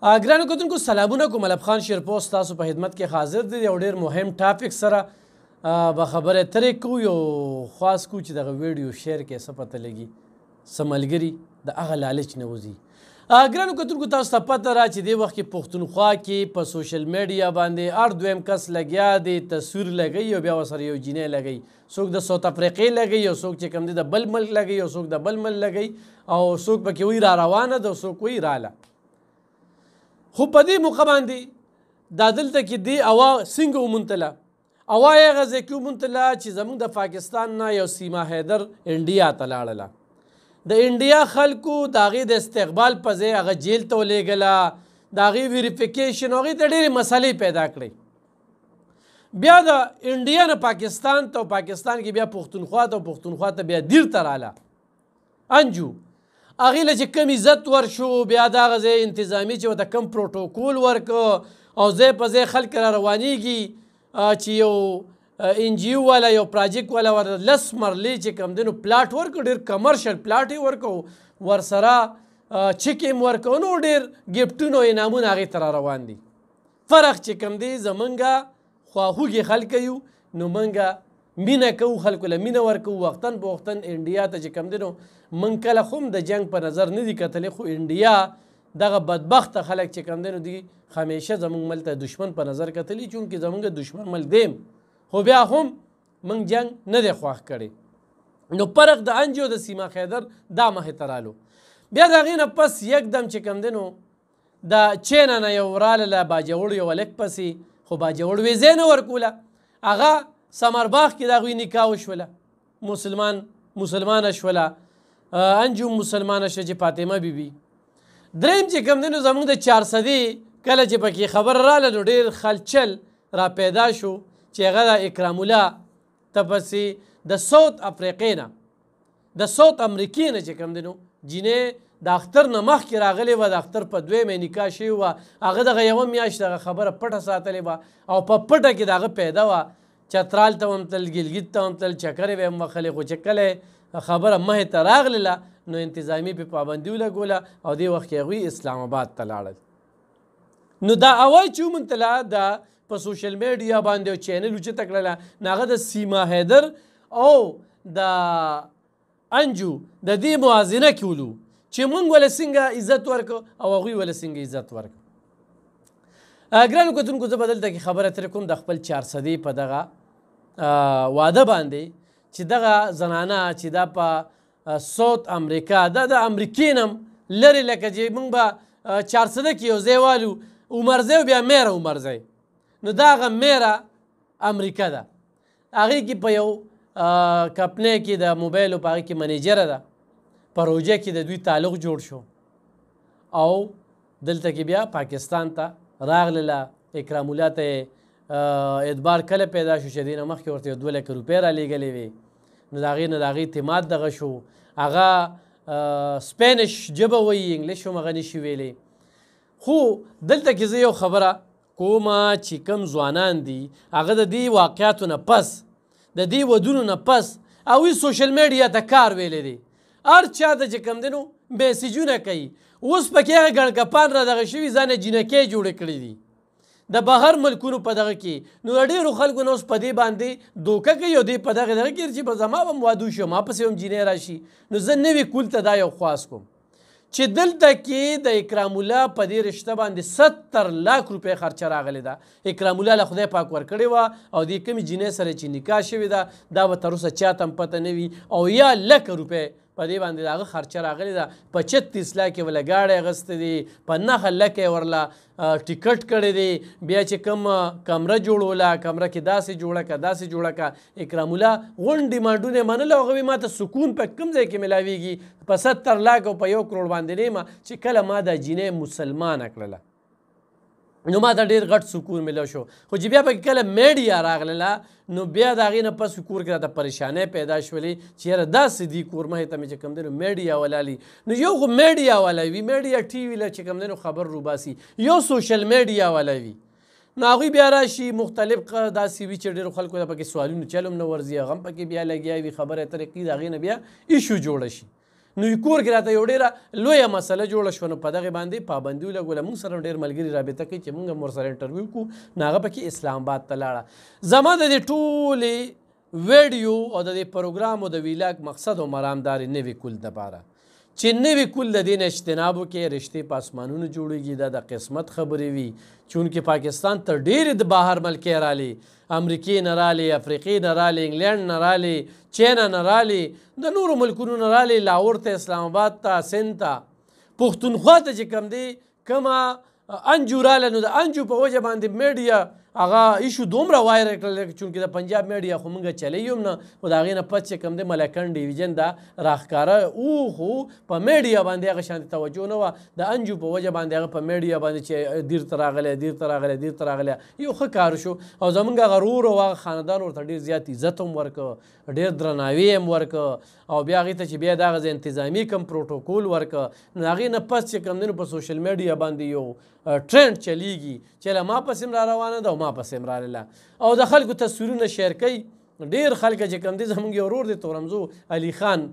ګرانو کتونکو سلامونه کوم. ملب خان شیرپوست تاسو په خدمت کې حاضر دی. یو ډېر مهم ټاپک سره به خبرې اترې کوو. یو خواست کوو چې دغه ویډیو شیر کړئ، څه پته لګي څه ملګري د هغه لالچ نه وځي. ګرانو کتونکو تاسو ته پته را چې دې وخت کې پښتونخوا کې په سوشل میډیا باندې هر دویم کس لګیا دی، تصویر لګوي او بیا ورسره یو جینۍ لګوي. څوک د ساوت افریقې لګوي، او څوک چې کوم دی د بل ملک لګوي، او څوک د بل ملک لګوي، او څوک پکې وایي را روانه ده، او څوک وایي راله. خو په دې موقع باندې دا دلته کې دې اوا څنګه وموندله؟ اوا یې هغه ځای کې وموندله چې زموږ د پاکستان نه یو سیما حیدر انډیا ته لاړله. د انډیا خلکو د هغې د استقبال په ځای هغه جیل ته ولېږله، د هغې ویریفیکیشن هغې ته ډېرې مسلې پیدا کړې. بیا د انډیا نه پاکستان ته، او پاکستان کې بیا پښتونخوا ته، او پښتونخوا ته بیا دیر ته راله انجو. هغې له چې کم عزت ورشو، بیا د هغه ځای انتظامي چې ورته کم پروټوکول ورکړه، او ځای په ځای خلک را روانېږي چې یو NGO والا یو پراجیکټ والا ورته 10 مرلې چې کوم دی نو پلاټ ورکړو، ډېر کمرشل پلاټ یې ورکړو، ورسره چک یې ورکړو، نو ډېر ګفټونه او انعامونه هغې ته را روان دي. فرق چې کوم دی زمونږه خواخوږي خلک یو، نو مونږه مینه کوو، خلکو له مینه ورکوو. وختن په وختن انډیا ته چې کوم دی نو مونږ کله خو هم د جنګ په نظر نه دي کتلی، خو انډیا دغه بدبخته خلک چې کوم دی نو دوی همیشه زمونږ ملک ته دشمن په نظر کتلي، چونکې زمونږ دشمن ملک دیم، خو بیا هم مونږ جنګ نه دی خوښ کړی. نو فرق د انجو د سیما حیدر دا مخې ته رالو. بیا د هغې نه پس یکدم چې کوم دی نو د چینه نه یو راله باجوړ یو هلک پسې، خو باجوړ ویزې نه ورکوله. هغه سمرباغ کې د هغوی نکاح وشوله، مسلمانه شوله، انجو مسلمانه شوه چې فاطمه بیبي. دریم چې کوم دی نو زموږ د 400 کله چې پکې خبر راله نو ډېر خلچل را پیدا شو چې هغه د اکرام الله ته پسې د ساوت افریقې نه، د ساوت امریکې نه چې کوم دی نو جینۍ د اختر نه مخکې راغلې وه، د اختر په 2 نکاح شوې وه. هغه دغه یوه میاشت دغه خبره پټه ساتلې وه، او په پټه کې د هغه پیدا وه. چترال ته هم تلل، ګلګت ته هم تلل، چکرې به هم وخلې، خو چې کله خبره مخې ته راغلله نو انتظامي پې پابندي ولګوله، او دې وخت کې هغوی اسلام آباد ته لاړل. نو دا اول چې وموندله دا په سوشل میډیا باندې یو چینل اوچته کړله، نو هغه د سیما حیدر او د انجو د دې موازنه کې ولو چې موږ ولې څنګه عزت ورکړو او هغوی ولې څنګه عزت ورکړو. ګرانو کتونکو زه به دلته کې خبره ترې کوم د خپل 400 په دغه واده باندې چې دغه زنانه چې دا په ساوت امریکا، دا د امریکې نه هم لرې، لکه چې موږ به 400 کې یو ځای والو عمرځی او بیا میره عمرځی، نو دا هغه میره امریکا ده. هغې کې په یو کمپنۍ کې د موبایلو په هغې کې منیجره ده، په روژه کې د دوی تعلق جوړ شو، او دلته کې بیا پاکستان ته راغلله. اکرام الله ته اعتبار کله پیدا شو چې دې نه مخکې ورته 2 لک روپۍ رالیږلې وې، نو د هغې نه د هغې اعتماد دغه شو. هغه سپینش ژبه وایي، انګلیش هم هغه نشي ویلی. خو دلته کې زه یو خبره کومه چې کوم ځوانان دي هغه د دې واقعاتو نه پس، د دې ودونو نه پس هغوی سوشل میډیا ته کار ویلی دی، هر چا ته چې کوم دی نو میسیجونه کوي. اوس پکې هغه ګڼکپان را دغه شوي ځانه جینکۍ جوړې کړي دي د بهر ملکونو په دغه کې. نو د ډېرو خلکو نه اوس په دې باندې دوکه کوي، او دې په دغه کې چې به زما به هم واده وشي، ما پسې هم جینۍ راشي. نو زه نوي کول ته دا یو خواست کوم چې دلته کې د اکرام الله په دې رشته باندې 70 لاک روپۍ خرچه راغلې ده. اکرام الله له خدای پاک ورکړې وه، او دې کومې جینۍ سره چې نکاح شوې ده دا به تر اوسه چاته هم پته نه وي، او یا لکه روپۍ په دې باندې د هغه خرچه راغلې ده. په 36 لاک یې ورله ګاډی اخیستی دی، په 9 لک یې ورله ټیکټ کړی دی، بیا چې کوم کمره جوړوله، کمره کې داسې جوړه که داسې جوړه که. اکرام الله غونډ ډیمانډونه یې منله، او هغوی ما ته سکون په کوم ځای کې میلاویږي؟ په 70 لاک او په 1 کروړ باندې نه یم چې کله ما دا جینۍ مسلمانه کړله، نو ما ته ډېر غټ سکون میلو شو. خو چې بیا پکې کله میډیا راغله نو بیا د هغې نه پس کور کې راته پریشانۍ پیدا شولې چې یاره داسې دي کور مخې ته مې چې کوم دی نو میډیا ولالي. نو یو خو میډیا والا وي، میډیا ټي وي له چې کوم دی نو خبر روباسي، یو سوشل میډیا والا وي. نو هغوی بیا راشي مختلف داسې وي چې ډېرو خلکو ته پکې سوالونه چل هم نه ورځي، هغه هم پکې بیا لګیا وي، خبرې اترې کوي، د هغې نه بیا ایشو جوړه شي. نو کور کې راته یو ډېره لویه مسله جوړه شوه نو په دغې باندې پابندي ولګوله موږ سره ډېر ملګري رابطه کوي چې موږ هم ورسره انټرویو کړو نو هغه پکې اسلام آباد ته لاړه زما د دې ټولې ویډیو او د دې پروګرام او د ویلاګ مقصد او مرام دا نوي کول دپاره چې نوي کول د دې نه اجتناب وکړي رشتې په اسمانونو جوړېږي دا د قسمت خبرې وي چونکې پاکستان ته ډېرې د بهر ملکې رالې امریکې نه رالې افریقې نه رالې انګلینډ نه رالې چینا نه رالې د نورو ملکونو نه رالې لاهور ته اسلام آباد ته سند ته پښتونخوا ته چې کوم دی کومه انجو راله نو د انجو په وجه باندې میډیا هغه ایشو دومره وایرل کړل چونکې د پنجاب میډیا خو موږ چلی هم نه خو د هغې نه پس چې کوم دی ملکن ډیویژن دا راښکاره خو په میډیا باندې هغه شانتې توجه نه وه د انجو په وجه باندې هغه په میډیا باندې چې دیر ته راغلی دیر ته راغلی دیر ته راغلی یو ښه کار شو او زموږ هغه رور او هغه خاندان ورته ډېر زیات عزت هم ورکړه ډېر درناوي هم ورکړه او بیا هغې ته چې بیا د هغه انتظامي کم پروټوکول ورکړه نو هغې نه پس چې کوم دی نو په سوشل میډیا باندې یو ټرینډ چلیږي چې له ما پسې هم را روانه ده او ما پسې هم راغله او د خلکو تصویرونه شیر کوي ډېر خلک چې کوم دی زموږ یو ورور دی تورمزو علي خان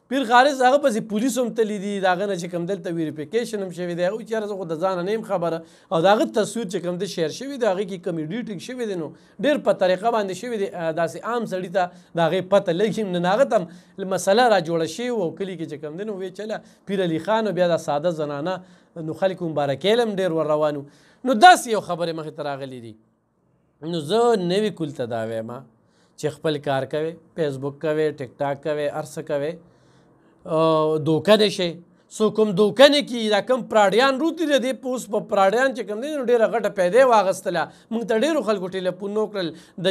پیر خارس هغه پسې پولیس هم تللی دي د هغه نه چې کوم دلته ویریفیکیشن هم شوی دی هغه وایي چېرې زه خو د ځانه نه یم خبره او د هغه تصویر چې کوم دی شیر شوی دی هغې کې کوم ایډیټینګ شوی دی نو ډېر په طریقه باندې شوی دی داسې عام سړي ته د هغې پته لګي نو هغه ته هم مسله را جوړه شوې وه او کلي کې چې کوم دی نو ویې چله پیر علي خان او بیا دا ساده زنانه نو خلکو مبارکیل هم ډېر ور روان نو داسې یو خبرې مخې ته راغلي دي نو زه نوي کول ته دا وایم چې خپل کار کوئ فیسبوک کوئ ټیک ټاک کوئ هر څه کوئ دوکه نه شئ څوک هم دوکه نه کړي دا کوم پراډیان روتي د دې اوس په پراډیان چې کوم دی نو ډېره غټه پیدا یې واخیستله موږ ته ډېرو خلکو ټیلیفونونه وکړل د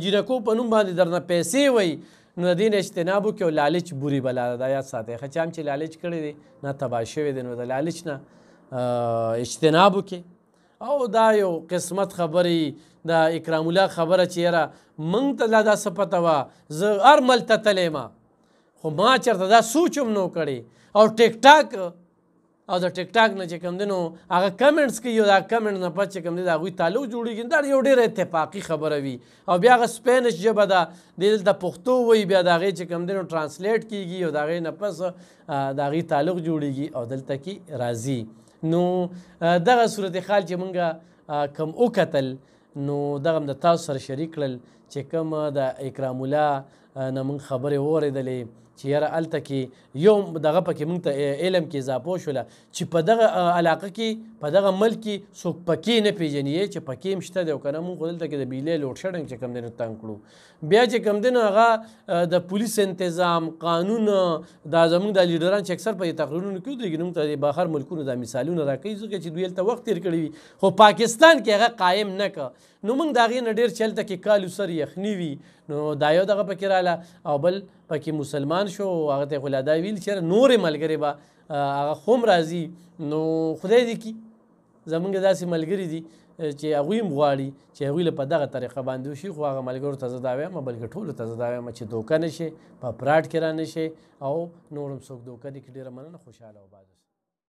جینکو په نوم باندې درنه پیسې وایي نو د دې نه اجتناب وکړي او لالچ بوري بلا ده دا یاد ساتئ ښه چا هم چې لالچ کړی دی نه تباه شوی دی نو د لالچ نه اجتناب وکړي او دا یو قسمت خبرې د اکرام الله خبره چې یاره موږ ته لا دا څه پته وه زه هر ملک ته تللی ما خو ما چېرته دا سوچ هم نو کړی او ټیک ټاک او د ټیک ټاک نه چې کوم دی نو هغه کمنټس کوي او دا کمنټ نه پس چې کوم دی د هغوی تعلق جوړېږي دا یو ډېره اتفاقي خبره وي او بیا هغه سپینش ژبه ده دلته پښتو وایي بیا د هغې چې کوم دی نو ټرانسلیټ کېږي او د هغې نه پس د هغې تعلق جوړېږي او دلته کې راځي نو دغه صورتحال چې موږ کوم وکتل نو دغه هم د تاسو سره شریک کړل چې کوم د اکرام الله نه موږ خبرې واورېدلې چې یاره هلته کې یو دغه پکې موږ ته علم کې اضافه وشوله چې په دغه علاقه کې په دغه ملک کې څوک پکې نه پېژني چې پکې هم شته دی او که نه موږ خو دلته کې د بجلۍ لوډ شیډنګ چې کوم دی نو تنګ کړو بیا چې کوم دی نو هغه د پولیس انتظام قانون دا زموږ د لیډران چې اکثر په دې تقریرونو کې ودرېږي نو موږ ته د بهر ملکونو دا مثالونه راکوي ځکه چې دوی هلته وخت تېر کړی وي خو پاکستان کې هغه قایم نه که نو موږ د هغې نه ډېر چې هلته کې کالو سر یخني وي نو دا یو دغه پکې راله او بل پکې مسلمان شو هغه ته یې خو لا دا ویل چې نورې ملګرې به هغه خو هم راځي نو خدای دې کړي زموږ داسې ملګري دي چې هغوی هم غواړي چې هغوی له په دغه طریقه باندې وشي خو هغه ملګرو ته زه دا وایم بلکې ټولو ته زه دا وایم چې دوکه نه شي په پراډ کې را نه شي او نور هم څوک دوکه دې کړي ډېره مننه خوشحاله او آباد اوسئ